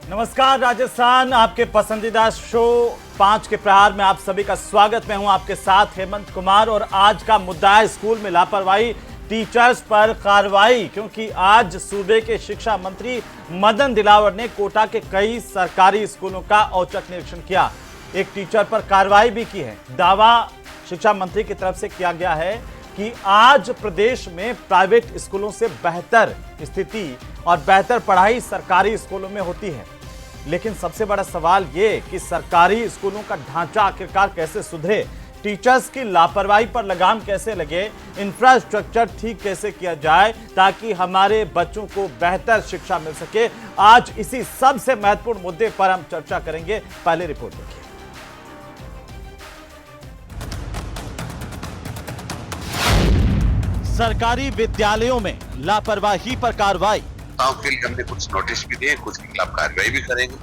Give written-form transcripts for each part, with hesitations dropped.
नमस्कार राजस्थान, आपके पसंदीदा शो 5 के प्रहार में आप सभी का स्वागत। मैं हूं आपके साथ हेमंत कुमार और आज का मुद्दा है स्कूल में लापरवाही, टीचर्स पर कार्रवाई। क्योंकि आज सूबे के शिक्षा मंत्री मदन दिलावर ने कोटा के कई सरकारी स्कूलों का औचक निरीक्षण किया, एक टीचर पर कार्रवाई भी की है। दावा शिक्षा मंत्री की तरफ से किया गया है कि आज प्रदेश में प्राइवेट स्कूलों से बेहतर स्थिति और बेहतर पढ़ाई सरकारी स्कूलों में होती है। लेकिन सबसे बड़ा सवाल ये कि सरकारी स्कूलों का ढांचा आखिरकार कैसे सुधरे, टीचर्स की लापरवाही पर लगाम कैसे लगे, इंफ्रास्ट्रक्चर ठीक कैसे किया जाए ताकि हमारे बच्चों को बेहतर शिक्षा मिल सके। आज इसी सबसे महत्वपूर्ण मुद्दे पर हम चर्चा करेंगे। पहले रिपोर्ट देखिए। सरकारी विद्यालयों में लापरवाही पर कार्रवाई। के लिए हमने कुछ नोटिस भी दिए, कुछ के खिलाफ कार्रवाई भी करेंगे।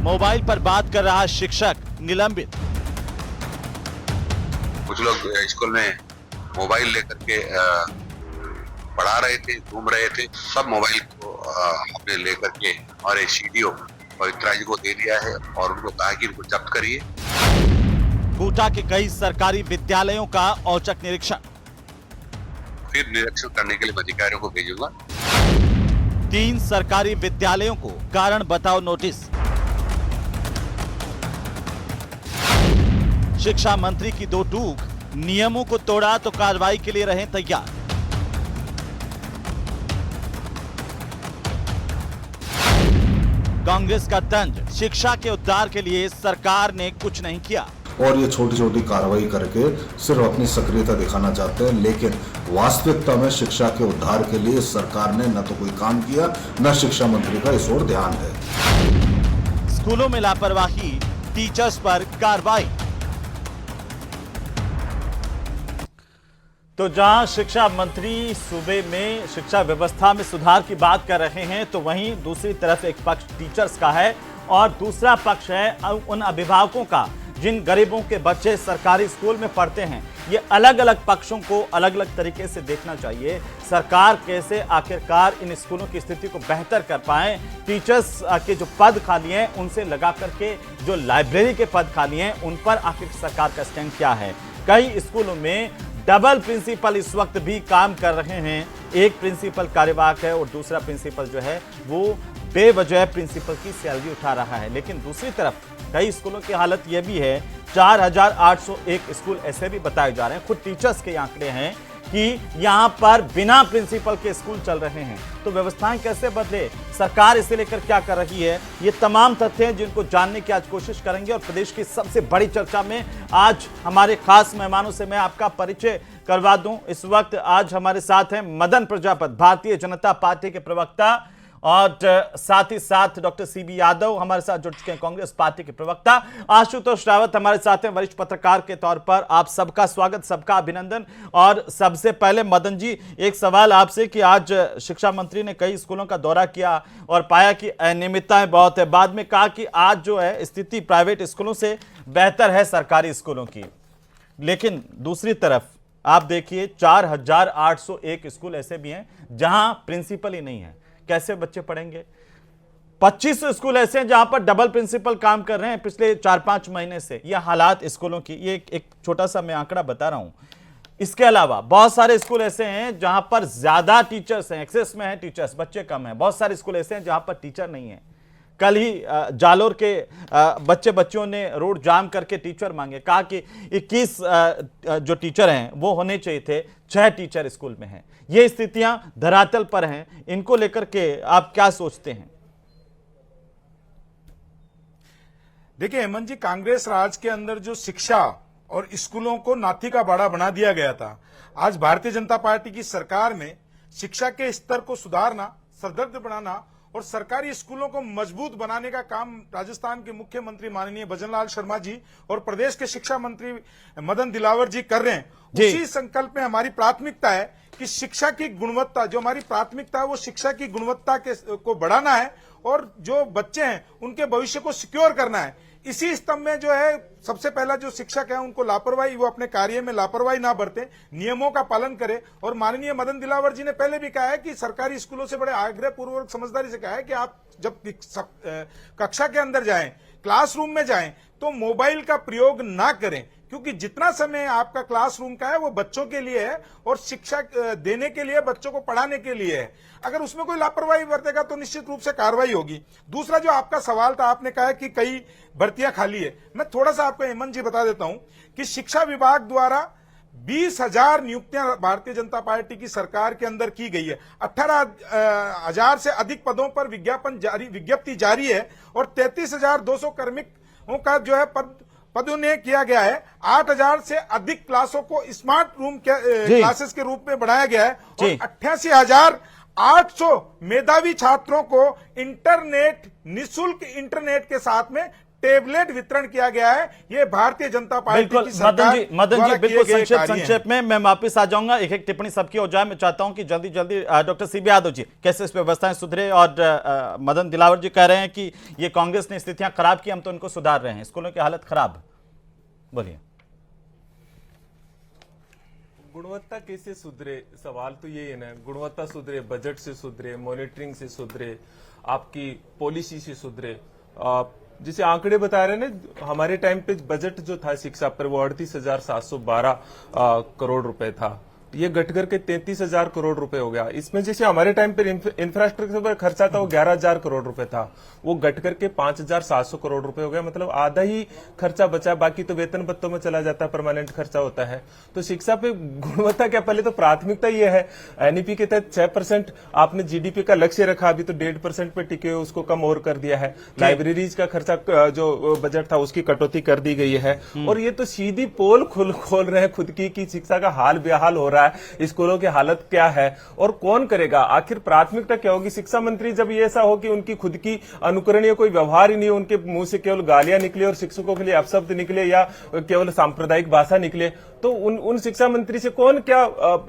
मोबाइल पर बात कर रहा शिक्षक निलंबित। कुछ लोग स्कूल में मोबाइल लेकर के पढ़ा रहे थे, घूम रहे थे। सब मोबाइल को हमने लेकर के और एक सीडीओ पवित्रा जी को दे दिया है और उनको कहा कि इनको जब्त करिए। कोटा के कई सरकारी विद्यालयों का औचक निरीक्षण। फिर निरीक्षण करने के लिए अधिकारियों को भेजूंगा। 3 सरकारी विद्यालयों को कारण बताओ नोटिस। शिक्षा मंत्री की दो टूक, नियमों को तोड़ा तो कार्रवाई के लिए रहें तैयार। कांग्रेस का तंज, शिक्षा के उद्धार के लिए सरकार ने कुछ नहीं किया और ये छोटी छोटी कार्रवाई करके सिर्फ अपनी सक्रियता दिखाना चाहते हैं, लेकिन वास्तविकता में शिक्षा के उद्धार के लिए सरकार ने न तो कोई काम किया, न शिक्षा मंत्री का इस ओर ध्यान है। स्कूलों में लापरवाही, टीचर्स पर कार्रवाई। तो जहां शिक्षा मंत्री सूबे में शिक्षा व्यवस्था में सुधार की बात कर रहे हैं, तो वहीं दूसरी तरफ एक पक्ष टीचर्स का है और दूसरा पक्ष है उन अभिभावकों का जिन गरीबों के बच्चे सरकारी स्कूल में पढ़ते हैं। ये अलग अलग पक्षों को अलग अलग तरीके से देखना चाहिए। सरकार कैसे आखिरकार इन स्कूलों की स्थिति को बेहतर कर पाए, टीचर्स के जो पद खाली हैं उनसे लगा करके जो लाइब्रेरी के पद खाली हैं उन पर आखिर सरकार का स्टैंड क्या है। कई स्कूलों में डबल प्रिंसिपल इस वक्त भी काम कर रहे हैं, एक प्रिंसिपल कार्यवाहक है और दूसरा प्रिंसिपल जो है वो बेवजह प्रिंसिपल की सैलरी उठा रहा है। लेकिन दूसरी तरफ कई स्कूलों की हालत यह भी है, 4801 स्कूल ऐसे भी बताए जा रहे हैं, खुद टीचर्स के आंकड़े हैं कि यहां पर बिना प्रिंसिपल के स्कूल चल रहे हैं। तो व्यवस्थाएं कैसे बदले, सरकार इसे लेकर क्या कर रही है, ये तमाम तथ्य हैं जिनको जानने की आज कोशिश करेंगे। और प्रदेश की सबसे बड़ी चर्चा में आज हमारे खास मेहमानों से मैं आपका परिचय करवा दूं। इस वक्त आज हमारे साथ हैं मदन प्रजापत, भारतीय जनता पार्टी के प्रवक्ता, और साथ ही साथ डॉक्टर सीबी यादव हमारे साथ जुड़ चुके हैं, कांग्रेस पार्टी के प्रवक्ता। आशुतोष रावत हमारे साथ हैं, वरिष्ठ पत्रकार के तौर पर। आप सबका स्वागत, सबका अभिनंदन। और सबसे पहले मदन जी, एक सवाल आपसे कि आज शिक्षा मंत्री ने कई स्कूलों का दौरा किया और पाया कि अनियमितताएं बहुत है। बाद में कहा कि आज जो है स्थिति प्राइवेट स्कूलों से बेहतर है सरकारी स्कूलों की। लेकिन दूसरी तरफ आप देखिए 4801 स्कूल ऐसे भी हैं जहां प्रिंसिपल ही नहीं है। कैसे बच्चे पढ़ेंगे? 25 स्कूल ऐसे हैं जहां पर डबल प्रिंसिपल काम कर रहे हैं पिछले 4-5 महीने से। यह हालात स्कूलों की, ये एक छोटा सा मैं आंकड़ा बता रहा हूं। इसके अलावा बहुत सारे स्कूल ऐसे हैं जहां पर ज्यादा टीचर्स हैं, एक्सेस में है टीचर्स, बच्चे कम हैं। बहुत सारे स्कूल ऐसे हैं जहां पर टीचर नहीं है। कल ही जालोर के बच्चों ने रोड जाम करके टीचर मांगे, कहा कि 21 जो टीचर हैं वो होने चाहिए थे, 6 टीचर स्कूल में हैं। ये स्थितियां धरातल पर हैं, इनको लेकर के आप क्या सोचते हैं? देखिए हेमंत जी, कांग्रेस राज के अंदर जो शिक्षा और स्कूलों को नाथी का बाड़ा बना दिया गया था, आज भारतीय जनता पार्टी की सरकार ने शिक्षा के स्तर को सुधारना, सरदर्द बनाना और सरकारी स्कूलों को मजबूत बनाने का काम राजस्थान के मुख्यमंत्री माननीय भजनलाल शर्मा जी और प्रदेश के शिक्षा मंत्री मदन दिलावर जी कर रहे हैं। उसी संकल्प में हमारी प्राथमिकता है कि शिक्षा की गुणवत्ता, जो हमारी प्राथमिकता है वो शिक्षा की गुणवत्ता को बढ़ाना है और जो बच्चे हैं उनके भविष्य को सिक्योर करना है। इसी स्तंभ में जो है सबसे पहला जो शिक्षक है उनको लापरवाही, वो अपने कार्य में लापरवाही ना बरते, नियमों का पालन करे। और माननीय मदन दिलावर जी ने पहले भी कहा है कि सरकारी स्कूलों से बड़े आग्रह पूर्वक समझदारी से कहा है कि आप जब कक्षा के अंदर जाएं, क्लासरूम में जाएं, तो मोबाइल का प्रयोग ना करें, क्योंकि जितना समय आपका क्लासरूम का है वो बच्चों के लिए है और शिक्षा देने के लिए, बच्चों को पढ़ाने के लिए है। अगर उसमें कोई लापरवाही बरतेगा तो निश्चित रूप से कार्रवाई होगी। दूसरा जो आपका सवाल था, आपने कहा कि कई भर्तियां खाली है। मैं थोड़ा सा आपको हेमंत जी बता देता हूं कि शिक्षा विभाग द्वारा 20,000 नियुक्तियां भारतीय जनता पार्टी की सरकार के अंदर की गई है। 18,000 से अधिक पदों पर विज्ञप्ति जारी है और 33,200 कार्मिकों का जो है पदोन्नयन किया गया है। 8,000 से अधिक क्लासों को स्मार्ट रूम क्लासेस के रूप में बढ़ाया गया है और 88,800 मेधावी छात्रों को इंटरनेट, निःशुल्क इंटरनेट के साथ में टेबलेट वितरण किया गया है। ये भारतीय जनता पार्टी की सरकार मदन जी बिल्कुल संक्षेप में मैं वापिस आ जाऊंगा। एक एक टिप्पणी सबकी हो जाए। मैं चाहता हूं कि जल्दी जल्दी डॉक्टर सीबी यादव जी, कैसे इस व्यवस्थाएं सुधरे? और मदन दिलावर जी कह रहे हैं कि ये कांग्रेस ने स्थितियां खराब की, हम तो इनको सुधार रहे हैं, स्कूलों की हालत खराब। बोलिए। गुणवत्ता कैसे सुधरे, सवाल तो ये है ना। गुणवत्ता सुधरे बजट से सुधरे, मॉनिटरिंग से सुधरे, आपकी पॉलिसी से सुधरे। जैसे आंकड़े बता रहे हैं ना, हमारे टाइम पे बजट जो था शिक्षा पर वो 38,712 करोड़ रुपए था। ये घट करके 33,000 करोड़ रुपए हो गया। इसमें जैसे हमारे टाइम पर इंफ्रास्ट्रक्चर पर खर्चा था वो 11,000 करोड़ रुपए था, वो घट करके 5,700 करोड़ रुपए हो गया। मतलब आधा ही खर्चा बचा, बाकी तो वेतन भत्तों में चला जाता है, परमानेंट खर्चा होता है। तो शिक्षा पे गुणवत्ता क्या, पहले तो प्राथमिकता ये है। एनईपी के तहत 6% आपने जीडीपी का लक्ष्य रखा, अभी तो 1.5% पे टिके हुए, उसको कम और कर दिया है। लाइब्रेरीज का खर्चा जो बजट था उसकी कटौती कर दी गई है। और ये तो सीधी पोल खोल रहे हैं खुद की शिक्षा का हाल बेहाल हो रहा है, स्कूलों की हालत क्या है और कौन करेगा। आखिर प्राथमिकता क्या होगी? शिक्षा मंत्री जब ये ऐसा हो कि उनकी खुद की अनुकरणीय कोई व्यवहार ही नहीं हो, उनके मुंह से केवल गालियां निकले और शिक्षकों के लिए अपशब्द निकले या केवल सांप्रदायिक भाषा निकले, तो उन शिक्षा मंत्री से कौन क्या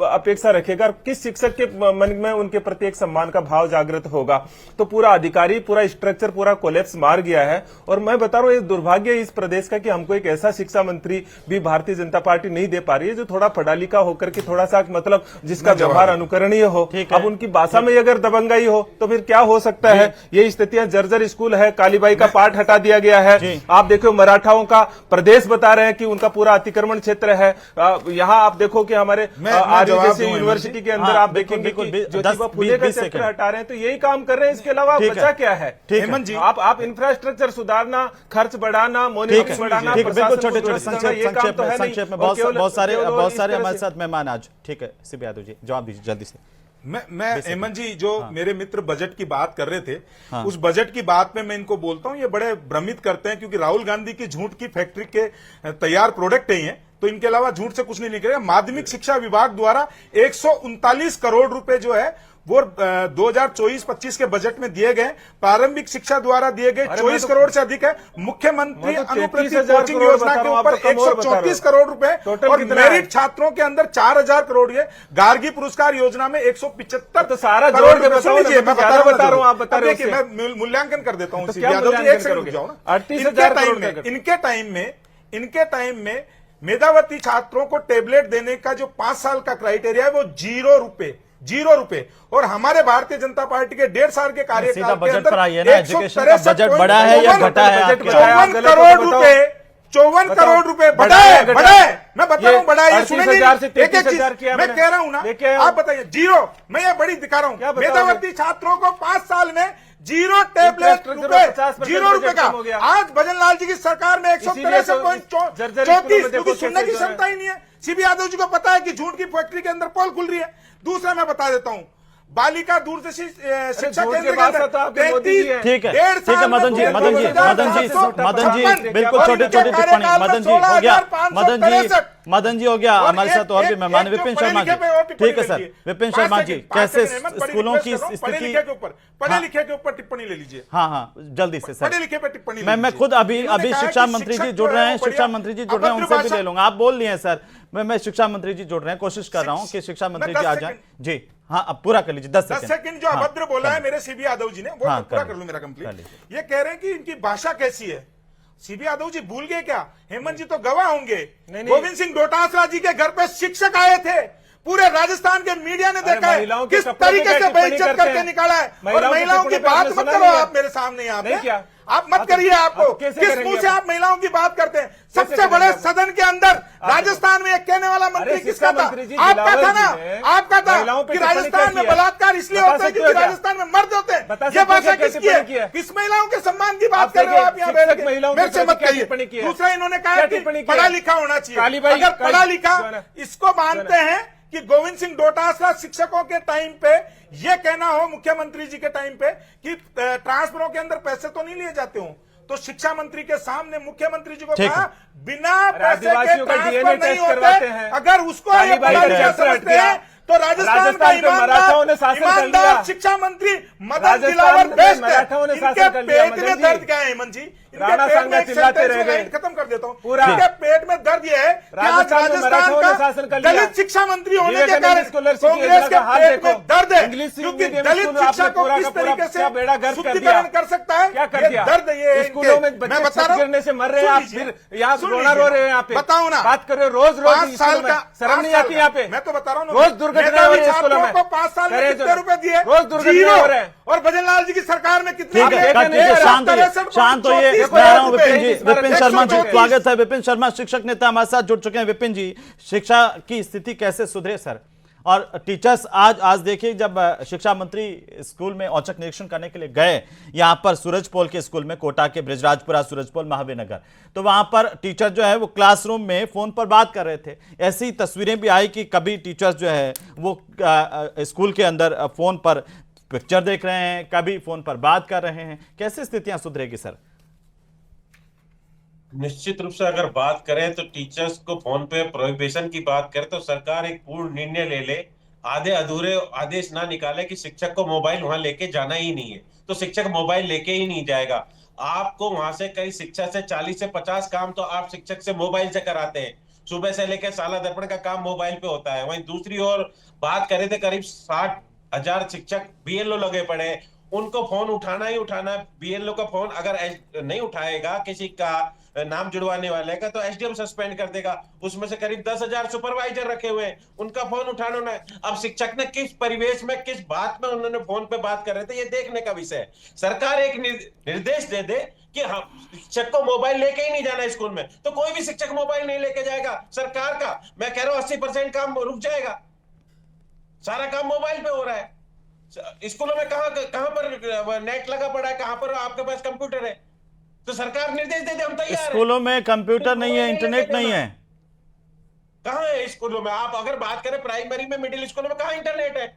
अपेक्षा रखेगा? किस शिक्षक के मन में उनके प्रति एक सम्मान का भाव जागृत होगा? तो पूरा अधिकारी, पूरा स्ट्रक्चर, पूरा कोलैप्स मार गया है। और मैं बता रहा हूं, ये दुर्भाग्य इस प्रदेश का कि हमको एक ऐसा शिक्षा मंत्री भी भारतीय जनता पार्टी नहीं दे पा रही है जो थोड़ा पढ़ा लिखा होकर के थोड़ा सा मतलब जिसका व्यवहार अनुकरणीय हो। अब उनकी भाषा में अगर दबंगाई हो तो फिर क्या हो सकता है? ये स्थितियां, जर्जर स्कूल है, कालीबाई का पाठ हटा दिया गया है। आप देखो मराठाओं का प्रदेश बता रहे हैं कि उनका पूरा अतिक्रमण क्षेत्र है। यहाँ आप देखो कि हमारे आर्य जैसे यूनिवर्सिटी के अंदर आप देखेंगे कि ज्योतिबा फुले का सेक्टर हटा रहे हैं। तो यही काम कर रहे हैं, इसके अलावा बचा क्या है? हेमंत जी, आप इंफ्रास्ट्रक्चर सुधारना, खर्च बढ़ाना, मॉनिटरिंग बढ़ाना, छोटे-छोटे संक्षेप में बहुत सारे हमारे साथ मेहमान आज। ठीक है सीबी यादव जी, जवाब दीजिए जल्दी से। मैं हेमंत जी, जो मेरे मित्र बजट की बात कर रहे थे, उस बजट की बात में मैं इनको बोलता हूं, ये बड़े भ्रमित करते हैं क्योंकि राहुल गांधी की झूठ की फैक्ट्री के तैयार प्रोडक्ट ही हैं, तो इनके अलावा झूठ से कुछ नहीं निकलेगा। माध्यमिक शिक्षा विभाग द्वारा 139 करोड़ रुपए जो है वो 2024-25 के बजट में दिए गए। प्रारंभिक शिक्षा द्वारा दिए गए 24 करोड़ से अधिक है। मुख्यमंत्री अनुप्रति कोचिंग योजना के ऊपर 134 करोड़ रुपए और मेरिट छात्रों के अंदर 4,000 करोड़। ये गार्गी पुरस्कार योजना में 175। तो सारा जोड़ के बताओ, मैं बता रहा हूं, आप बता रहे हैं। मैं मूल्यांकन कर देता हूं। यादव जी, एक सेकंड रुक जाओ ना। इनके टाइम में मेधावी छात्रों को टेबलेट देने का जो 5 साल का क्राइटेरिया है वो 0 रुपए। और हमारे भारतीय जनता पार्टी के 1.5 साल के कार्यकाल के अंदर एजुकेशन का बजट बढ़ा है या घटा है? 54 करोड़ रुपए बढ़ाए। मैं बता रहा हूं बढ़ाए, ये सुने नहीं। एक चीज मैं कह रहा हूं ना, आप बताइए। 0, मैं ये बड़ी दिखा रहा हूं। मेधावी छात्रों को 5 साल में 0 टेबलेट रुपए, 0 रुपए का। आज भजन लाल जी की सरकार में 163.34, क्योंकि सुनने की क्षमता ही नहीं है। सीबी यादव जी को पता है कि झूठ की फैक्ट्री के अंदर पोल खुल रही है। दूसरा मैं बता देता हूं, बालिका दूरदर्शी शिक्षा केंद्र के अंदर ठीक है मदन जी बिल्कुल छोटी टिप्पणी। मदन जी हो गया हमारे साथ। और भी मेहमान विपिन शर्मा जी। ठीक है सर, विपिन शर्मा जी, कैसे स्कूलों की स्थिति, पढ़े लिखे के ऊपर टिप्पणी ले लीजिए। हाँ जल्दी से सर, पढ़े लिखे पे टिप्पणी। मैं खुद अभी शिक्षा मंत्री जी जुड़ रहे हैं, शिक्षा मंत्री जी जुड़ रहे हैं, उनसे भी ले लूंगा। आप बोल लिए सर, मैं शिक्षा मंत्री जी जुड़ रहे हैं, कोशिश कर रहा हूँ कि शिक्षा मंत्री जी आ जाए। जी हाँ, अब पूरा कर लीजिए 10 सेकंड। जो अभद्र बोला है मेरे सीबी यादव जी ने, वो पूरा कर लूं मेरा कंप्लीट। ये कह रहे हैं कि इनकी भाषा कैसी है, सीबी यादव जी भूल गए क्या? हेमंत जी तो गवाह होंगे। नहीं। गोविंद सिंह डोटासरा जी के घर पे शिक्षक आए थे, पूरे राजस्थान के मीडिया ने देखा है किस तरीके से बेइज्जत करके निकाला है। और महिलाओं की बात मत करो आप मेरे सामने, यहाँ पे आप मत करिए। आपको किस मुंह से आप महिलाओं की बात करते हैं? सबसे बड़े सदन के अंदर राजस्थान में एक कहने वाला मंत्री किसका था? आपका था ना, आपका था कि राजस्थान में बलात्कार इसलिए होता है क्योंकि राजस्थान में मर्द होते हैं। ये भाषा किसकी है? किस महिलाओं के सम्मान की बात कर रहे हो आप यहाँ बैठ के? मेरे से मत कहिए। दूसरा इन्होंने कहा कि पढ़ा लिखा होना चाहिए। अगर पढ़ा लिखा इसको मानते हैं कि गोविंद सिंह डोटासरा शिक्षकों के टाइम पे ये कहना हो, मुख्यमंत्री जी के टाइम पे, कि ट्रांसफरों के अंदर पैसे तो नहीं लिए जाते हो, तो शिक्षा मंत्री के सामने मुख्यमंत्री जी को कहा बिना पैसे के ट्रांसफर नहीं होते। अगर उसको ये पढ़ा लिखा समझते हैं तो राजस्थान का ईमानदार शिक्षा मंत्री मदन दिलावर बेस्ट है। इनके पेट में दर्द क्या है हेमंत जी? राणा सांगा चिल्लाते रह गए। खत्म कर देता हूँ। इनके पेट में दर्द ये है कि आज राजस्थान का दलित शिक्षा मंत्री होने के कारण कांग्रेस के पेट में दर्द है, क्योंकि दलित शिक्षा को किस तरीके से शुद्धिकरण कर सकता है, ये दर्द ये है। स्कूलों में बच्चे छत गिरने से मर रहे हैं, आप फिर यहाँ रोना रो रहे हैं। यहाँ पे बताओ ना, बात कर रहे हो रोज 5 साल का शर्म नहीं आती यहाँ पे? मैं तो बता रहा हूँ रोज दुर्घटना हो रही है स्कूलों में। 5 साल में कितने रुपए दिए? रोज दुर्घटना हो रहे हैं। और भजनलाल जी की सरकार में कितने? शांत होइए। विपिन शर्मा जी, स्वागत है। विपिन शर्मा शिक्षक नेता हमारे साथ जुड़ चुके हैं। विपिन जी, शिक्षा की स्थिति कैसे सुधरे सर? और टीचर्स आज देखिए, जब शिक्षा मंत्री स्कूल में औचक निरीक्षण करने के लिए गए, यहां पर सूरजपोल के स्कूल में, कोटा के ब्रिजराजपुरा, सूरजपोल, महावीर नगर, तो वहां पर टीचर जो है वो क्लासरूम में फोन पर बात कर रहे थे। ऐसी तस्वीरें भी आई कि कभी टीचर्स जो है वो स्कूल के अंदर फोन पर पिक्चर देख रहे हैं, कभी फोन पर बात कर रहे हैं। कैसे स्थितियां सुधरेगी सर? निश्चित रूप से अगर बात करें तो टीचर्स को फोन पे प्रोहिबिशन की बात करें तो सरकार एक पूर्ण निर्णय ले ले, आधे अधूरे आदेश ना निकाले कि शिक्षक को मोबाइल वहां लेके जाना ही नहीं है, तो शिक्षक मोबाइल लेके ही नहीं जाएगा। आपको वहां से कई शिक्षा से 40 से 50 काम तो आप शिक्षक से मोबाइल से कराते हैं। सुबह से लेकर साला दर्पण का काम मोबाइल पे होता है। वहीं दूसरी ओर बात करें तो करीब 60,000 शिक्षक बीएलओ लगे पड़े हैं, उनको फोन उठाना ही उठाना। बीएलओ का फोन अगर नहीं उठाएगा किसी का नाम जुड़वाने वाले का, तो एसडीएम सस्पेंड कर देगा। उसमें से करीब 10,000 सुपरवाइजर रखे हुए हैं, उनका फोन उठाना है। अब शिक्षक ने किस परिवेश में, किस बात में उन्होंने फोन पे बात कर रहे थे, ये देखने का विषय है। सरकार एक निर्देश दे दे कि हम शिक्षक को मोबाइल लेके ही नहीं जाना स्कूल में, तो कोई भी शिक्षक मोबाइल नहीं लेके जाएगा। सरकार का मैं कह रहा हूं 80% काम रुक जाएगा। सारा काम मोबाइल पे हो रहा है। स्कूलों में कहां पर नेट लगा पड़ा है, कहां पर आपके पास कंप्यूटर है? तो सरकार निर्देश दे दे, हम तैयार हैं। स्कूलों में कंप्यूटर नहीं है, इंटरनेट नहीं है। कहां है स्कूलों में? आप अगर बात करें प्राइमरी में, मिडिल स्कूलों में कहां इंटरनेट है?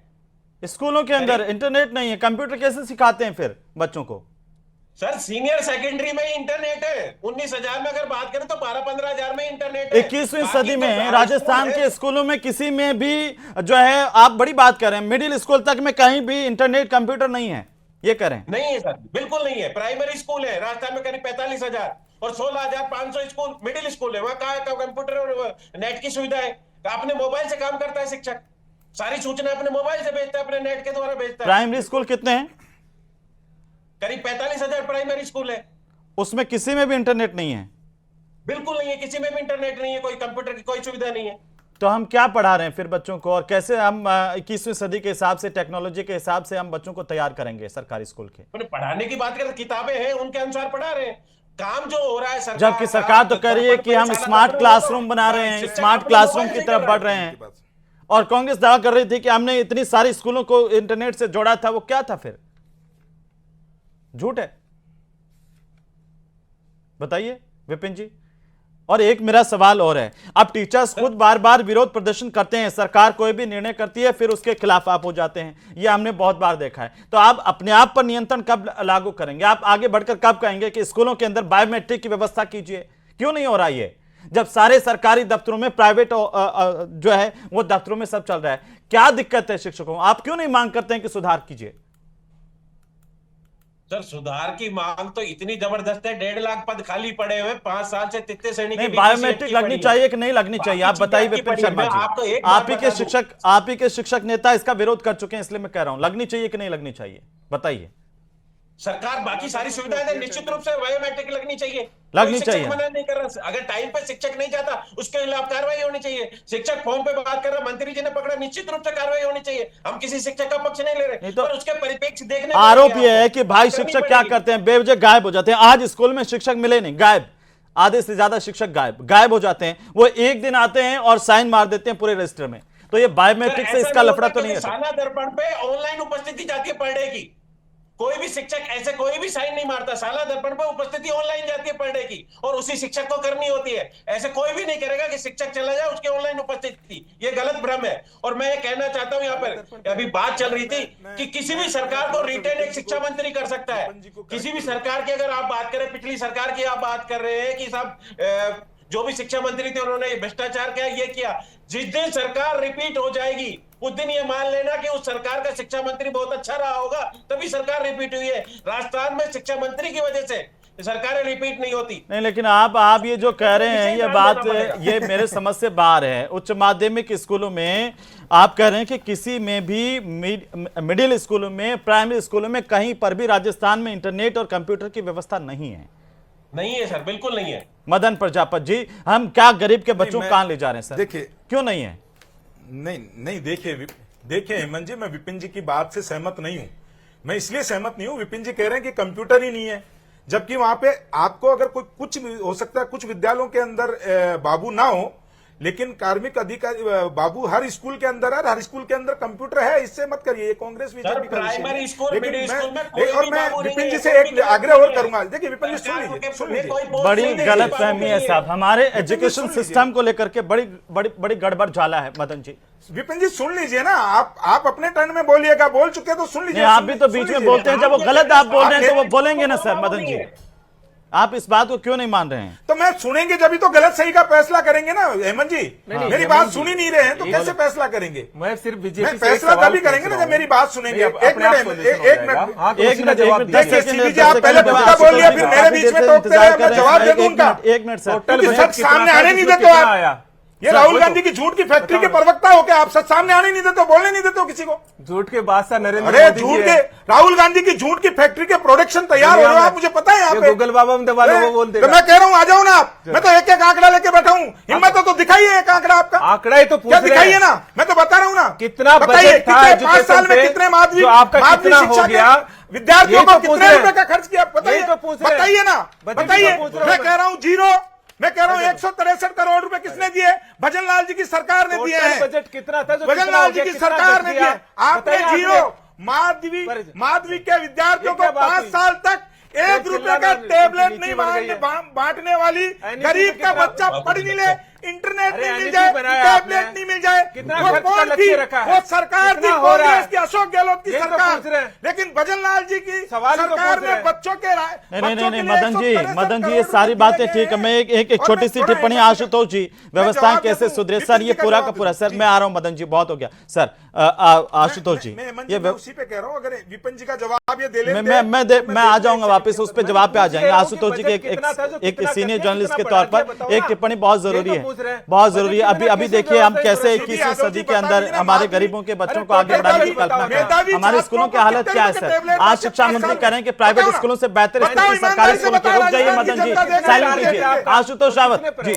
स्कूलों के अंदर इंटरनेट नहीं है। कंप्यूटर कैसे सिखाते हैं फिर बच्चों को? सर सीनियर सेकेंडरी में ही इंटरनेट है। 19,000 में अगर बात करें तो 12-15,000 में इंटरनेट है। 21वीं सदी में राजस्थान के स्कूलों में किसी में भी जो है, आप बड़ी बात कर रहे हैं, मिडिल स्कूल तक में कहीं भी इंटरनेट कंप्यूटर नहीं है, ये करें? नहीं है सर, बिल्कुल नहीं है। प्राइमरी स्कूल है राजस्थान में करीब 45,000 और 16,500 स्कूल मिडिल स्कूल है। वहां कहा कंप्यूटर और नेट की सुविधा है। अपने मोबाइल से काम करता है शिक्षक, सारी सूचना अपने मोबाइल से भेजता है, अपने नेट के द्वारा भेजता है। प्राइमरी स्कूल कितने हैं? करीब 45,000 प्राइमरी स्कूल है। उसमें किसी में भी इंटरनेट नहीं है? बिल्कुल नहीं है, किसी में भी इंटरनेट नहीं है, कोई कंप्यूटर की कोई सुविधा नहीं है। तो हम क्या पढ़ा रहे हैं फिर बच्चों को, और कैसे हम 21वीं सदी के हिसाब से, टेक्नोलॉजी के हिसाब से हम बच्चों को तैयार करेंगे सरकारी स्कूल के? पढ़ाने की बात करें, किताबें हैं उनके अनुसार पढ़ा रहे हैं। काम जो हो रहा है सरकार, जबकि सरकार तो कह रही है कि हम स्मार्ट क्लासरूम बना रहे हैं, स्मार्ट क्लासरूम की तरफ बढ़ रहे हैं। और कांग्रेस दावा कर रही थी कि हमने इतनी सारी स्कूलों को इंटरनेट से जोड़ा था। वो क्या था फिर? झूठ है, बताइए विपिन जी। और एक मेरा सवाल और है, अब टीचर्स खुद बार बार विरोध प्रदर्शन करते हैं, सरकार कोई भी निर्णय करती है फिर उसके खिलाफ आप हो जाते हैं, ये हमने बहुत बार देखा है। तो आप अपने आप पर नियंत्रण कब लागू करेंगे? आप आगे बढ़कर कब कहेंगे कि स्कूलों के अंदर बायोमेट्रिक की व्यवस्था कीजिए? क्यों नहीं हो रहा ये, जब सारे सरकारी दफ्तरों में, प्राइवेट जो है वो दफ्तरों में सब चल रहा है? क्या दिक्कत है शिक्षकों? आप क्यों नहीं मांग करते हैं कि सुधार कीजिए? सर सुधार की मांग तो इतनी जबरदस्त है, 1.5 लाख पद खाली पड़े हुए 5 साल से तृतीय श्रेणी की बायोमेट्रिक लगनी चाहिए कि नहीं लगनी चाहिए? आप बताइए विपिन शर्मा जी, आप ही के शिक्षक नेता इसका विरोध कर चुके हैं, इसलिए मैं कह रहा हूं लगनी चाहिए कि नहीं लगनी चाहिए, बताइए। सरकार बाकी सारी सुविधाएं दे, निश्चित रूप से बायोमेट्रिक लगनी चाहिए। लगनी कोई शिक्षक चाहिए। मना नहीं कर रहा, अगर टाइम पे शिक्षक नहीं जाता उसके खिलाफ कार्रवाई होनी चाहिए। शिक्षक फोन पे बात कर रहा, मंत्री जी ने पकड़ा, निश्चित रूप से कार्रवाई होनी चाहिए। हम किसी शिक्षक का पक्ष नहीं ले रहे, तो पर उसके परिप्रेक्ष्य देखने आरोप यह है कि भाई शिक्षक क्या करते हैं, बेवजह गायब हो जाते हैं। आज स्कूल में शिक्षक मिले नहीं, गायब, आधे से ज्यादा शिक्षक गायब हो जाते हैं। वो एक दिन आते हैं और साइन मार देते हैं पूरे रजिस्टर में। तो ये बायोमेट्रिक से इसका लफड़ा तो नहीं है। साला दर्पण पे ऑनलाइन उपस्थिति जाती है पर डे की, कोई भी शिक्षक ऐसे कोई भी साइन नहीं मारता। साला दर्पण पे उपस्थिति ऑनलाइन जाती है पर डे की, और उसी शिक्षक को करनी होती है। ऐसे कोई भी नहीं करेगा कि शिक्षक चला जाए उसकी ऑनलाइन उपस्थिति, ये गलत भ्रम है। और मैं ये कहना चाहता हूं, यहाँ पर अभी बात चल रही थी कि किसी भी सरकार को रिटेन एक शिक्षा मंत्री कर सकता है। किसी भी सरकार की अगर आप बात करें, पिछली सरकार की आप बात कर रहे हैं कि साहब जो भी शिक्षा मंत्री थे उन्होंने भ्रष्टाचार किया, ये किया। जिस दिन सरकार रिपीट हो जाएगी उस दिन ये मान लेना कि उस सरकार का शिक्षा मंत्री बहुत अच्छा रहा होगा, तभी सरकार रिपीट हुई है। राजस्थान में शिक्षा मंत्री की वजह से सरकारें रिपीट नहीं होती। नहीं, लेकिन आप ये जो कह रहे हैं ये बात, ये मेरे समझ से बाहर है। उच्च माध्यमिक स्कूलों में आप कह रहे हैं कि किसी में भी मिडिल स्कूलों में, प्राइमरी स्कूलों में कहीं पर भी राजस्थान में इंटरनेट और कंप्यूटर की व्यवस्था नहीं है। नहीं है सर, बिल्कुल नहीं है। मदन प्रजापत जी, हम क्या गरीब के बच्चों को कहां ले जा रहे हैं सर? देखिए, क्यों नहीं है? नहीं देखिए हेमंत जी, मैं विपिन जी की बात से सहमत नहीं हूं। मैं इसलिए सहमत नहीं हूं, विपिन जी कह रहे हैं कि कंप्यूटर ही नहीं है, जबकि वहां पे आपको अगर कोई कुछ भी हो सकता है, कुछ विद्यालयों के अंदर बाबू ना हो, लेकिन कार्मिक अधिकारी बाबू हर स्कूल के अंदर है, हर स्कूल के अंदर कंप्यूटर है। इससे मत करिए, कांग्रेस बीजेपी का प्राइमरी स्कूल, मिडिल स्कूल में कोई और भी मैं बाबू नहीं विपिन जी है, से कोई एक भी आग्रह बाबू और नहीं है। करूंगा। देखिए विपिन जी, सुन लीजिए, बड़ी गलत फहमी है साहब, हमारे एजुकेशन सिस्टम को लेकर के बड़ी बड़ी बड़ी गड़बड़ झाला है। मदन जी, विपिन जी सुन लीजिए ना, आप अपने टर्न में बोलिएगा, बोल चुके तो सुन लीजिए। आप भी तो बीच में बोलते हैं, जब वो गलत आप बोल रहे हैं तो वो बोलेंगे ना सर। मदन जी, आप इस बात को क्यों नहीं मान रहे हैं? तो मैं सुनेंगे जब ही तो गलत सही का फैसला करेंगे ना हेमंत जी। मेरी बात सुन ही नहीं रहे हैं तो कैसे फैसला करेंगे? मैं सिर्फ बीजेपी मैं फैसला तभी करेंगे ना जब मेरी बात सुनेंगे। एक मिनट देखिए, सीधी जी आप पहले खुद का बोल लिया, फिर मेरे बीच में टोकते रहे, मैं जवाब दे दूं उनका। एक मिनट सर, क्योंकि सच सामने आने नहीं देते आप। ये राहुल गांधी की झूठ की फैक्ट्री के प्रवक्ता हो क्या आप? सच सामने आने नहीं देते, बोलने नहीं देते हो किसी को। झूठ के बादशाह नरेंद्र अरे मोदी झूठ जी के, है। राहुल गांधी की झूठ की फैक्ट्री के प्रोडक्शन तैयार हो रहे हो आप, मुझे पता है। यहाँ पे गूगल बाबा में दबा लो, वो बोल देगा। तो मैं कह रहा हूँ आ जाओ ना आप, मैं तो एक एक आंकड़ा लेके बैठा हूँ। हिम्मत हो तो दिखाइए एक आंकड़ा आपका। आंकड़ा ही तो पूछ क्या रहे दिखाइए हैं। ना, मैं तो बता रहा हूँ ना। कितना बताइए, बजट था कितने 5 साल में एजुकेशन कितने पे, माध्यमिक जो आपका कितना हो शिक्षा के गया, विद्यार्थियों यही को तो पूछ कितने रहे रुपए हैं। का खर्च किया बताइए, यही तो पूछ रहे हैं। बताइए ना, बजट बताइए। तो पूछ रहा हूं मैं मैं। कह रहा हूँ जीरो, मैं कह रहा हूँ 163 करोड़ रुपए किसने दिए? भजन लाल जी की सरकार ने दिए हैं। बजट कितना था? भजन लाल जी की सरकार ने दिए, आपने जीरो। माध्यमिक के विद्यार्थियों को 5 साल तक 1 रुपए का टेबलेट नहीं बांटने वाली, गरीब का बच्चा पढ़ नहीं ले, इंटरनेट नहीं मिल जाए, टैबलेट नहीं मिल जाए, वो कौन थी? वो सरकार थी, कांग्रेस की, अशोक गहलोत की सरकार। लेकिन भजन लाल जी की सरकार ने बच्चों के नहीं, मदन जी ये सारी बातें ठीक है। मैं एक छोटी सी टिप्पणी, आशुतोष जी, व्यवस्थाएं कैसे सुधरे सर, ये पूरा का पूरा। सर मैं आ रहा हूं मदन जी, बहुत हो गया सर। आशुतोष जी, ये उसी पे कह रहा हूँ, अगर विपिन जी का जवाब ये दे लेते मैं आ जाऊंगा वापस, उस पर जवाब पे आ जाएंगे। आशुतोष जी के एक सीनियर जर्नलिस्ट के तौर पर एक टिप्पणी बहुत जरूरी है, बहुत जरूरी है। अभी देखिए हम कैसे 21वीं सदी के अंदर हमारे गरीबों के बच्चों को आगे बढ़ाने की कल्पना करें। हमारे स्कूलों की हालत क्या है सर? आज शिक्षा मंत्री कह रहे हैं कि प्राइवेट स्कूलों से बेहतर स्थिति सरकारी स्कूलों की। रुक जाइए मदन जी, साइलेंट कीजिए। आशुतोष रावत जी,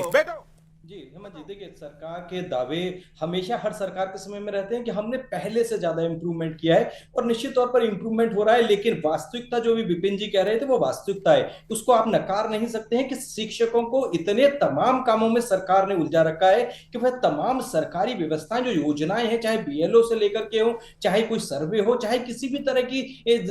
जी हेमंत जी, देखिए सरकार के दावे हमेशा हर सरकार के समय में रहते हैं कि हमने पहले से ज्यादा इंप्रूवमेंट किया है, और निश्चित तौर पर इंप्रूवमेंट हो रहा है। लेकिन वास्तविकता जो भी विपिन जी कह रहे थे वो वास्तविकता है, उसको आप नकार नहीं सकते हैं कि शिक्षकों को इतने तमाम कामों में सरकार ने उलझा रखा है कि वह तमाम सरकारी व्यवस्थाएं, जो योजनाएं हैं, चाहे बीएलओ से लेकर के हो, चाहे कोई सर्वे हो, चाहे किसी भी तरह की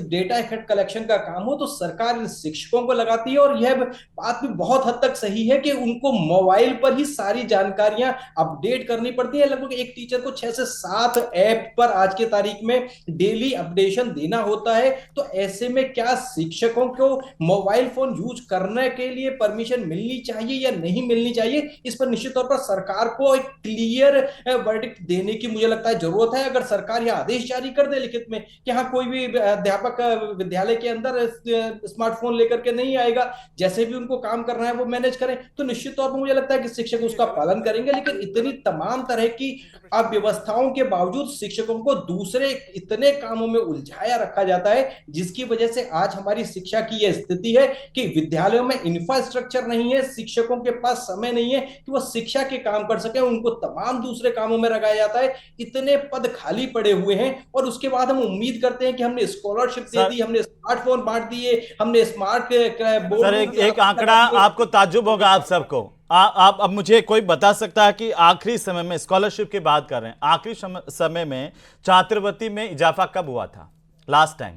डेटा इकट्ठा कलेक्शन का काम हो, तो सरकार इन शिक्षकों को लगाती है। और यह बात भी बहुत हद तक सही है कि उनको मोबाइल पर ही सारी जानकारियां अपडेट करनी पड़ती है। लगभग एक टीचर को 6 से 7 ऐप पर आज के तारीख में डेली अपडेशन देना होता है। तो ऐसे में क्या शिक्षकों को मोबाइल फोन यूज करने के लिए परमिशन मिलनी चाहिए या नहीं मिलनी चाहिए? इस पर निश्चित तौर पर सरकार को एक क्लियर वर्डिक्ट देने की मुझे लगता है जरूरत है। अगर सरकार यह आदेश जारी कर दे लिखित में कि हाँ, कोई भी अध्यापक विद्यालय के अंदर स्मार्टफोन लेकर के नहीं आएगा, जैसे भी उनको काम करना है वो मैनेज करें, तो निश्चित तौर पर मुझे लगता है कि शिक्षक उसका पालन बंद करेंगे, लेकिन इतनी तमाम तरह की अव्यवस्थाओं के बावजूद शिक्षकों को दूसरे इतने कामों में उलझाया रखा जाता है, जिसकी वजह से आज हमारी शिक्षा की यह स्थिति है कि विद्यालयों में इंफ्रास्ट्रक्चर नहीं है, शिक्षकों के पास समय नहीं है कि वो शिक्षा के काम कर सके, उनको तमाम दूसरे कामों में लगाया जाता है। इतने पद खाली पड़े हुए हैं और उसके बाद हम उम्मीद करते हैं कि हमने स्कॉलरशिप दे दी, हमने स्मार्टफोन बांट दिए, हमने स्मार्ट बोर्ड। सर एक आंकड़ा आपको ताज्जुब होगा आप सबको। आप अब मुझे कोई बता सकता है कि आखिरी समय में, स्कॉलरशिप की बात कर रहे हैं, आखिरी समय में छात्रवृत्ति में इजाफा कब हुआ था लास्ट टाइम?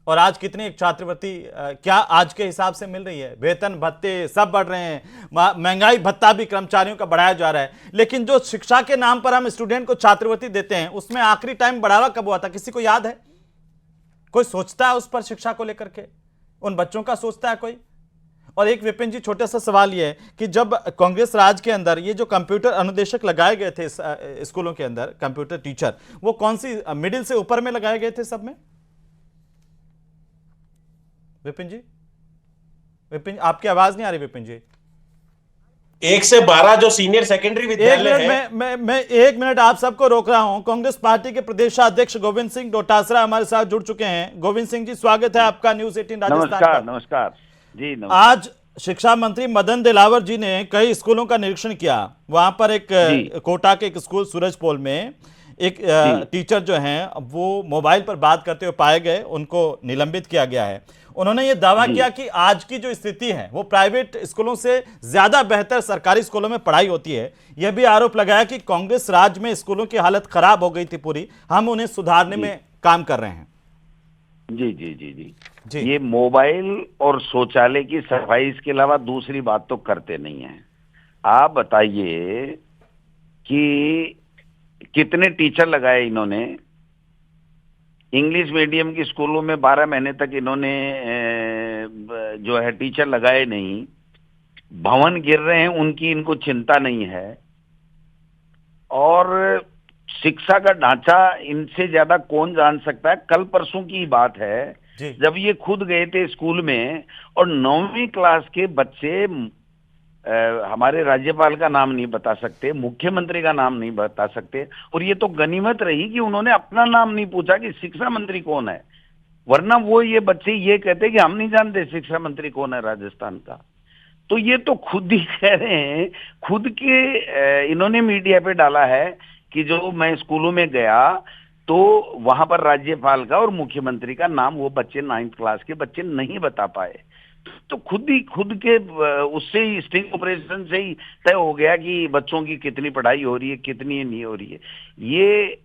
और आज कितनी एक छात्रवृत्ति क्या आज के हिसाब से मिल रही है? वेतन भत्ते सब बढ़ रहे हैं, महंगाई भत्ता भी कर्मचारियों का बढ़ाया जा रहा है, लेकिन जो शिक्षा के नाम पर हम स्टूडेंट को छात्रवृत्ति देते हैं उसमें आखिरी टाइम बढ़ावा कब हुआ था? किसी को याद है? कोई सोचता है उस पर? शिक्षा को लेकर के उन बच्चों का सोचता है कोई? और एक विपिन जी छोटा सा सवाल ये है कि जब कांग्रेस राज के अंदर ये जो कंप्यूटर अनुदेशक लगाए गए थे स्कूलों के अंदर, कंप्यूटर टीचर, वो कौन सी मिडिल से ऊपर में लगाए गए थे सब में? विपिन जी, विपिन आपकी आवाज नहीं आ रही विपिन जी। 1 से 12 जो सीनियर सेकेंडरी विद्यालय है। मैं 1 मिनट आप सबको रोक रहा हूं। कांग्रेस पार्टी के प्रदेशाध्यक्ष गोविंद सिंह डोटासरा हमारे साथ जुड़ चुके हैं। गोविंद सिंह जी, स्वागत है आपका न्यूज 18 राजस्थान पर। नमस्कार जी। नमस्कार। आज शिक्षा मंत्री मदन दिलावर जी ने कई स्कूलों का निरीक्षण किया। वहां पर एक कोटा के एक स्कूल सूरजपोल में एक टीचर जो हैं वो मोबाइल पर बात करते हुए पाए गए, उनको निलंबित किया गया है। उन्होंने ये दावा किया कि आज की जो स्थिति है वो प्राइवेट स्कूलों से ज्यादा बेहतर सरकारी स्कूलों में पढ़ाई होती है। यह भी आरोप लगाया कि कांग्रेस राज में स्कूलों की हालत खराब हो गई थी पूरी, हम उन्हें सुधारने में काम कर रहे हैं। जी जी जी जी जी। ये मोबाइल और शौचालय की सफाई इसके अलावा दूसरी बात तो करते नहीं है। आप बताइए कि कितने टीचर लगाए इन्होंने? इंग्लिश मीडियम की स्कूलों में 12 महीने तक इन्होंने जो है टीचर लगाए नहीं। भवन गिर रहे हैं उनकी इनको चिंता नहीं है। और शिक्षा का ढांचा इनसे ज्यादा कौन जान सकता है? कल परसों की बात है जब ये खुद गए थे स्कूल में और 9वीं क्लास के बच्चे हमारे राज्यपाल का नाम नहीं बता सकते, मुख्यमंत्री का नाम नहीं बता सकते, और ये तो गनीमत रही कि उन्होंने अपना नाम नहीं पूछा कि शिक्षा मंत्री कौन है, वरना वो ये बच्चे ये कहते कि हम नहीं जानते शिक्षा मंत्री कौन है राजस्थान का। तो ये तो खुद ही कह रहे हैं, खुद के इन्होंने मीडिया पे डाला है कि जो मैं स्कूलों में गया तो वहां पर राज्यपाल का और मुख्यमंत्री का नाम वो बच्चे 9th क्लास के बच्चे नहीं बता पाए। तो खुद के उससे ही स्टिंग ऑपरेशन से ही तय हो गया कि बच्चों की कितनी पढ़ाई हो रही है, कितनी नहीं हो रही है। ये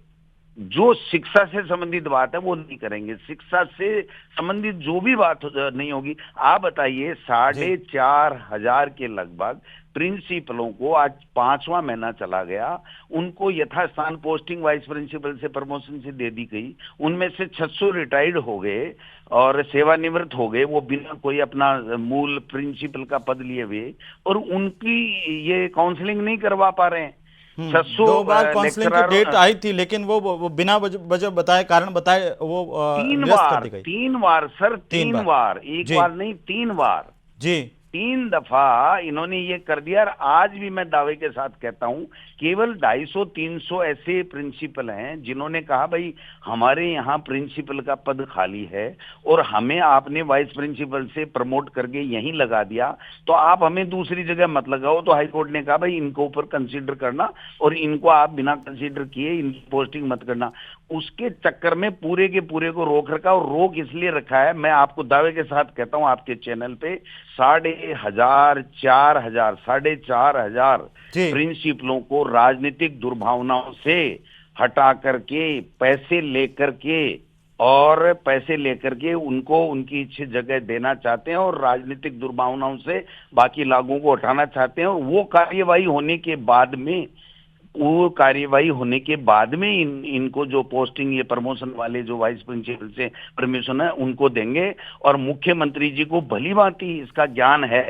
जो शिक्षा से संबंधित बात है वो नहीं करेंगे। शिक्षा से संबंधित जो भी बात नहीं होगी। आप बताइए 4,500 के लगभग प्रिंसिपलों को आज 5वां महीना चला गया, उनको यथास्थान पोस्टिंग वाइस प्रिंसिपल से प्रमोशन से दे दी गई। उनमें से 600 रिटायर्ड हो गए और सेवानिवृत्त हो गए, वो बिना कोई अपना मूल प्रिंसिपल का पद लिए हुए, और उनकी ये काउंसलिंग नहीं करवा पा रहे हैं। 600 2 बार काउंसलिंग की डेट आई थी, लेकिन वो बिना वजह बताए, कारण बताए वो 3 बार सर, 3 बार, एक बार नहीं 3 बार जी, 3 दफा इन्होंने ये कर दिया। आज भी मैं दावे के साथ कहता हूं केवल 250-300 ऐसे प्रिंसिपल हैं जिन्होंने कहा भाई हमारे यहाँ प्रिंसिपल का पद खाली है और हमें आपने वाइस प्रिंसिपल से प्रमोट करके यहीं लगा दिया, तो आप हमें दूसरी जगह मत लगाओ। तो हाईकोर्ट ने कहा भाई इनको ऊपर कंसीडर करना और इनको आप बिना कंसीडर किए इनकी पोस्टिंग मत करना। उसके चक्कर में पूरे के पूरे को रोक रखा, और रोक इसलिए रखा है, मैं आपको दावे के साथ कहता हूं आपके चैनल पे 1,500, 4,000, 4,500 प्रिंसिपलों को राजनीतिक दुर्भावनाओं से हटा करके पैसे लेकर के उनको उनकी इच्छित जगह देना चाहते हैं और राजनीतिक दुर्भावनाओं से बाकी लागों को हटाना चाहते हैं। और वो कार्यवाही होने के बाद में इनको जो पोस्टिंग, ये प्रमोशन वाले जो वाइस प्रिंसिपल से परमिशन है उनको देंगे। और मुख्यमंत्री जी को भली भांति इसका ज्ञान है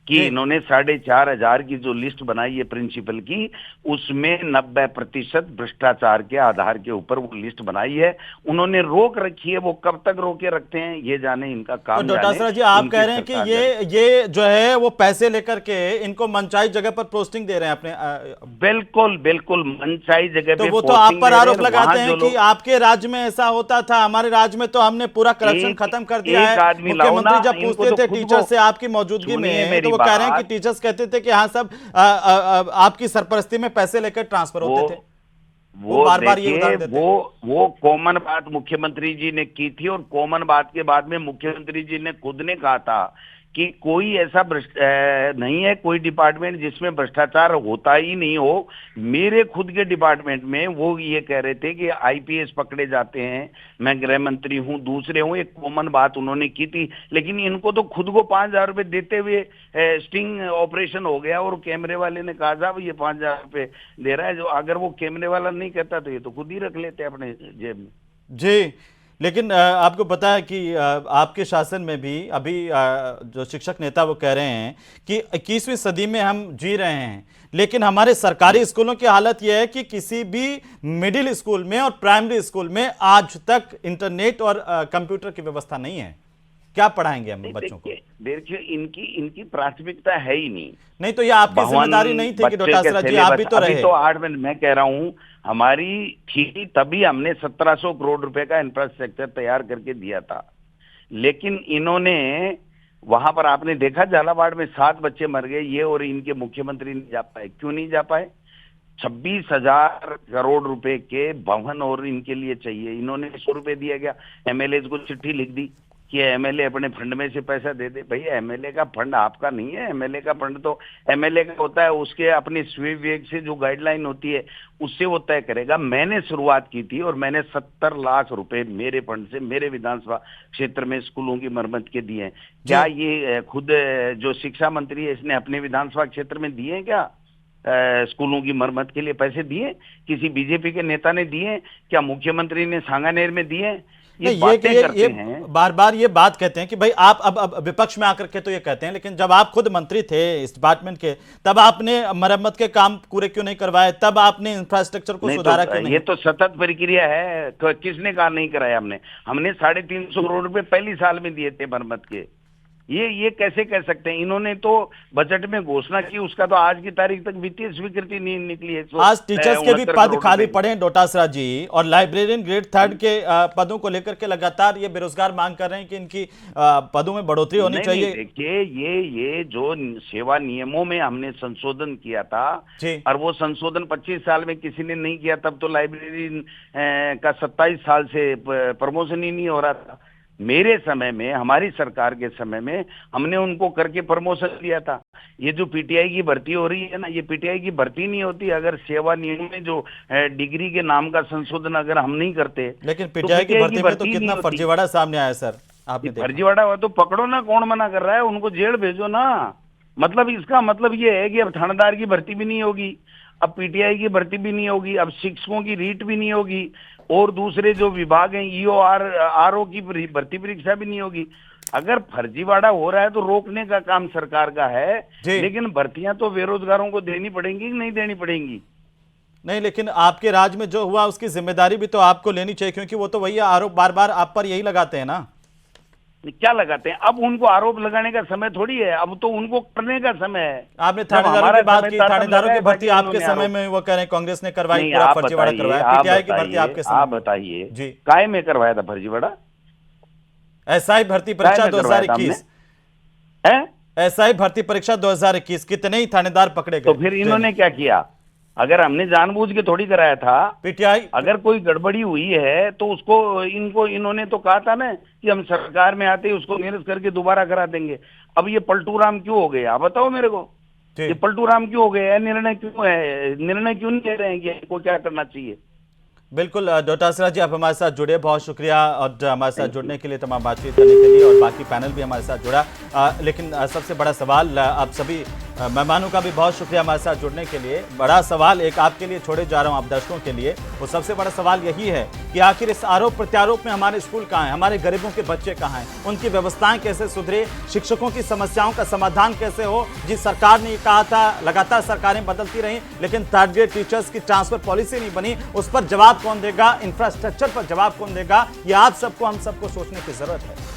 कि इन्होंने 4,500 की जो लिस्ट बनाई है प्रिंसिपल की, उसमें 90% भ्रष्टाचार के आधार के ऊपर वो लिस्ट बनाई है। उन्होंने रोक रखी है, वो कब तक रोके रखते हैं ये जाने, इनका काम तो डोटासरा जी, आप कह रहे हैं कि ये जो है वो पैसे लेकर के इनको मनचाही जगह पर पोस्टिंग दे रहे हैं अपने। बिल्कुल बिल्कुल, मनचाही जगह पे तो वो तो आप पर आरोप लगाते हैं कि आपके राज्य में ऐसा होता था, हमारे राज्य में तो हमने पूरा करप्शन खत्म कर दिया है। मुख्यमंत्री जब पूछते थे टीचर से आपकी मौजूदगी में, तो वो कह रहे हैं कि टीचर्स कहते थे कि हाँ सब आपकी सरपरस्ती में पैसे लेकर ट्रांसफर होते थे। वो बार-बार ये उदाहरण देते हैं। वो कॉमन बात मुख्यमंत्री जी ने की थी, और कॉमन बात के बाद में मुख्यमंत्री जी ने खुद ने कहा था कि कोई ऐसा नहीं है, कोई डिपार्टमेंट जिसमें भ्रष्टाचार होता ही नहीं हो। मेरे खुद के डिपार्टमेंट में वो ये कह रहे थे कि आईपीएस पकड़े जाते हैं, मैं गृह मंत्री हूं, दूसरे हूं, एक कॉमन बात उन्होंने की थी। लेकिन इनको तो खुद को 5,000 रुपए देते हुए स्टिंग ऑपरेशन हो गया, और कैमरे वाले ने कहा साहब ये 5,000 रुपए दे रहा है। जो अगर वो कैमरे वाला नहीं कहता तो ये तो खुद ही रख लेते अपने जेब में। जी, लेकिन आपको पता है कि आपके शासन में भी अभी जो शिक्षक नेता वो कह रहे हैं कि 21वीं सदी में हम जी रहे हैं, लेकिन हमारे सरकारी स्कूलों की हालत यह है कि किसी भी मिडिल स्कूल में और प्राइमरी स्कूल में आज तक इंटरनेट और कंप्यूटर की व्यवस्था नहीं है। क्या पढ़ाएंगे हम बच्चों को? देखिए, इनकी प्राथमिकता है ही नहीं। तो ये आपकी जिम्मेदारी नहीं थी कि डोटासरा जी आप भी तो रहे? तो 8 में मैं कह रहा हूं, हमारी थी, तभी हमने 1700 करोड़ रुपए का इंफ्रास्ट्रक्चर तैयार करके दिया था। लेकिन इन्होंने वहां पर, आपने देखा झालावाड़ में 7 बच्चे मर गए, ये और इनके मुख्यमंत्री नहीं जा पाए। क्यों नहीं जा पाए? 26,000 करोड़ रुपए के भवन और इनके लिए चाहिए, इन्होंने 100 रुपए दिया गया। एमएलए को चिट्ठी लिख दी कि एमएलए अपने फंड में से पैसा दे दे। भाई एमएलए का फंड आपका नहीं है, एमएलए का फंड तो एमएलए का होता है, उसके अपने स्वीप विवेक से जो गाइडलाइन होती है उससे वो तय करेगा। मैंने शुरुआत की थी और मैंने 70 लाख रुपए मेरे फंड से मेरे विधानसभा क्षेत्र में स्कूलों की मरम्मत के दिए हैं। क्या ये खुद जो शिक्षा मंत्री है इसने अपने विधानसभा क्षेत्र में दिए हैं क्या? स्कूलों की मरम्मत के लिए पैसे दिए? किसी बीजेपी के नेता ने दिए? क्या मुख्यमंत्री ने सांगानेर में दिए? ये बार बार ये बात कहते हैं कि भाई आप अब विपक्ष में आकर के तो ये कहते हैं, लेकिन जब आप खुद मंत्री थे इस डिपार्टमेंट के, तब आपने मरम्मत के काम पूरे क्यों नहीं करवाए? तब आपने इंफ्रास्ट्रक्चर को सुधारा क्यों नहीं? ये तो सतत प्रक्रिया है, किसने कहा नहीं कराया? हमने 350 करोड़ रुपए पहली साल में दिए थे मरम्मत के। ये कैसे कह सकते हैं? इन्होंने तो बजट में घोषणा की, उसका तो आज की तारीख तक वित्तीय स्वीकृति नहीं निकली है। आज टीचर्स के भी पद खाली पड़े हैं डोटासरा जी, और लाइब्रेरियन ग्रेड 3 के पदों को लेकर के लगातार ये बेरोजगार मांग कर रहे हैं कि इनकी पदों में बढ़ोतरी होनी चाहिए। देखिए, ये जो सेवा नियमों में हमने संशोधन किया था, और वो संशोधन 25 साल में किसी ने नहीं किया, तब तो लाइब्रेरियन का 27 साल से प्रमोशन ही नहीं हो रहा था। मेरे समय में, हमारी सरकार के समय में हमने उनको करके प्रमोशन दिया था। ये जो पीटीआई की भर्ती हो रही है ना, ये पीटीआई की भर्ती नहीं होती अगर सेवा नियम में जो डिग्री के नाम का संशोधन अगर हम नहीं करते। लेकिन पीटीआई की भर्ती में तो कितना फर्जीवाड़ा सामने आया सर, आपने फर्जीवाड़ा हुआ तो पकड़ो ना, कौन मना कर रहा है? उनको जेल भेजो ना। मतलब इसका मतलब ये है कि अब थानेदार की भर्ती भी नहीं होगी, अब पीटीआई की भर्ती भी नहीं होगी, अब शिक्षकों की रीट भी नहीं होगी, और दूसरे जो विभाग हैं ईओ की भर्ती परीक्षा भी नहीं होगी। अगर फर्जीवाड़ा हो रहा है तो रोकने का काम सरकार का है, लेकिन भर्तियां तो बेरोजगारों को देनी पड़ेंगी कि नहीं देनी पड़ेंगी? नहीं, लेकिन आपके राज्य में जो हुआ उसकी जिम्मेदारी भी तो आपको लेनी चाहिए, क्योंकि वो तो वही आरोप बार बार आप पर यही लगाते हैं ना। क्या लगाते हैं? अब उनको आरोप लगाने का समय थोड़ी है, अब तो उनको करने का समय है। आपने थानेदारों की बात की, थानेदारों की भर्ती आपके समय में वो कह रहे हैं कांग्रेस ने करवाई, पूरा फर्जीवाड़ा करवाया। पीटीआई की भर्ती आपके समय, आप बताइए जी, काय में करवाया था फर्जीवाड़ा? एसआई भर्ती परीक्षा 2021 है, एसआई भर्ती परीक्षा 2021, कितने ही थानेदार पकड़े गए। तो फिर इन्होंने क्या किया? अगर हमने जानबूझ के थोड़ी कराया था। पीटीआई अगर कोई गड़बड़ी हुई है तो उसको इन्होंने तो कहा था ना कि हम सरकार में आते ही उसको निरस्त करके दोबारा करा देंगे। अब ये पलटू राम क्यों हो गए? आप बताओ मेरे को, ये पलटू राम क्यों हो गए? निर्णय क्यों है? निर्णय क्यों नहीं ले रहे हैं कि इनको क्या करना चाहिए? बिल्कुल डोटासरा जी, आप हमारे साथ जुड़े, बहुत शुक्रिया, और हमारे साथ जुड़ने के लिए, तमाम बातचीत करने के लिए, और बाकी पैनल भी हमारे साथ जुड़ा। लेकिन सबसे बड़ा सवाल आप सभी मेहमानों का भी बहुत शुक्रिया हमारे साथ जुड़ने के लिए। बड़ा सवाल एक आपके लिए छोड़े जा रहा हूं, आप दर्शकों के लिए। वो सबसे बड़ा सवाल यही है कि आखिर इस आरोप प्रत्यारोप में हमारे स्कूल कहाँ हैं, हमारे गरीबों के बच्चे कहाँ हैं, उनकी व्यवस्थाएं कैसे सुधरे, शिक्षकों की समस्याओं का समाधान कैसे हो। जिस सरकार ने कहा था, लगातार सरकारें बदलती रहीं लेकिन थर्ड ग्रेड टीचर्स की ट्रांसफर पॉलिसी नहीं बनी, उस पर जवाब कौन देगा, इंफ्रास्ट्रक्चर पर जवाब कौन देगा, ये आप सबको, हम सबको सोचने की जरूरत है।